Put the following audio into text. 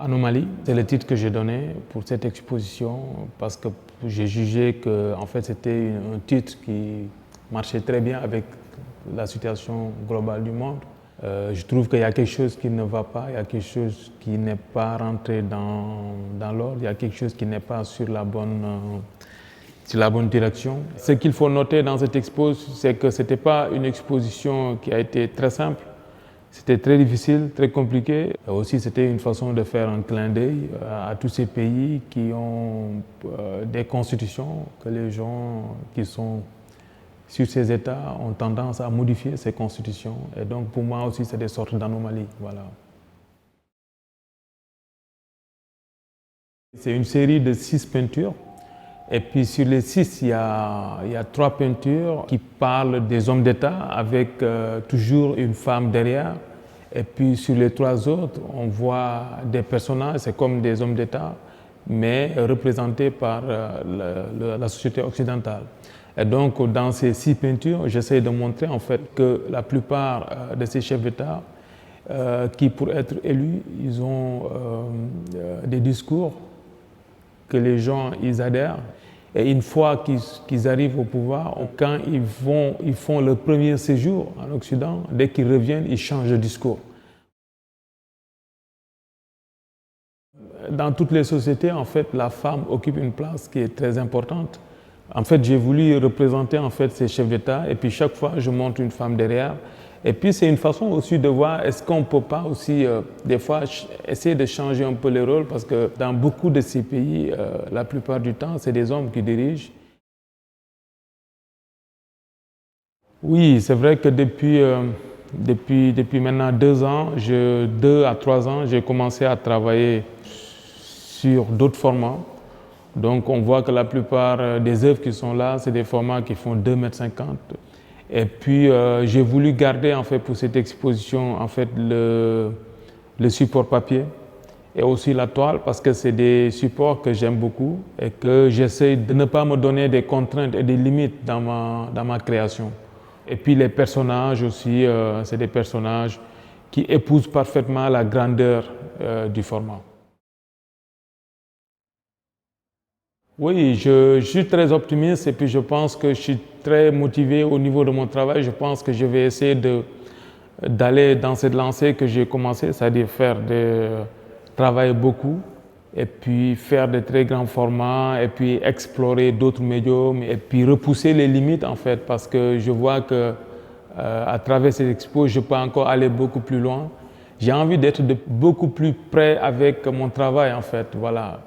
Anomalie, c'est le titre que j'ai donné pour cette exposition parce que j'ai jugé que en fait, c'était un titre qui marchait très bien avec la situation globale du monde. Je trouve qu'il y a quelque chose qui ne va pas, il y a quelque chose qui n'est pas rentré dans l'ordre, il y a quelque chose qui n'est pas sur la bonne direction. Ce qu'il faut noter dans cette expo, c'est que ce n'était pas une exposition qui a été très simple. C'était très difficile, très compliqué. Et aussi, c'était une façon de faire un clin d'œil à tous ces pays qui ont des constitutions, que les gens qui sont sur ces États ont tendance à modifier ces constitutions. Et donc, pour moi aussi, c'est des sortes d'anomalies. Voilà. C'est une série de 6 peintures. Et puis sur les 6, il y a 3 peintures qui parlent des hommes d'État avec toujours une femme derrière. Et puis sur les 3 autres, on voit des personnages, c'est comme des hommes d'État, mais représentés par la société occidentale. Et donc dans ces 6 peintures, j'essaie de montrer en fait que la plupart de ces chefs d'État qui pour être élus, ils ont des discours que les gens ils adhèrent. Et une fois qu'ils arrivent au pouvoir, quand ils font leur premier séjour en Occident, dès qu'ils reviennent, ils changent de discours. Dans toutes les sociétés, en fait, la femme occupe une place qui est très importante. En fait, j'ai voulu représenter en fait ces chefs d'État et puis chaque fois, je montre une femme derrière. Et puis, c'est une façon aussi de voir est-ce qu'on ne peut pas aussi, des fois, essayer de changer un peu les rôles parce que dans beaucoup de ces pays, la plupart du temps, c'est des hommes qui dirigent. Oui, c'est vrai que depuis maintenant 2 ans, 2 à 3 ans, j'ai commencé à travailler sur d'autres formats. Donc, on voit que la plupart des œuvres qui sont là, c'est des formats qui font 2,50 m. Et puis, j'ai voulu garder en fait pour cette exposition en fait le support papier et aussi la toile parce que c'est des supports que j'aime beaucoup et que j'essaie de ne pas me donner des contraintes et des limites dans ma création. Et puis les personnages aussi, c'est des personnages qui épousent parfaitement la grandeur du format. Oui, je suis très optimiste et puis je pense que je suis très motivé au niveau de mon travail. Je pense que je vais essayer d'aller dans cette lancée que j'ai commencé, c'est-à-dire travailler beaucoup et puis faire de très grands formats et puis explorer d'autres médiums et puis repousser les limites en fait parce que je vois que à travers cette expo, je peux encore aller beaucoup plus loin. J'ai envie d'être beaucoup plus près avec mon travail en fait, voilà.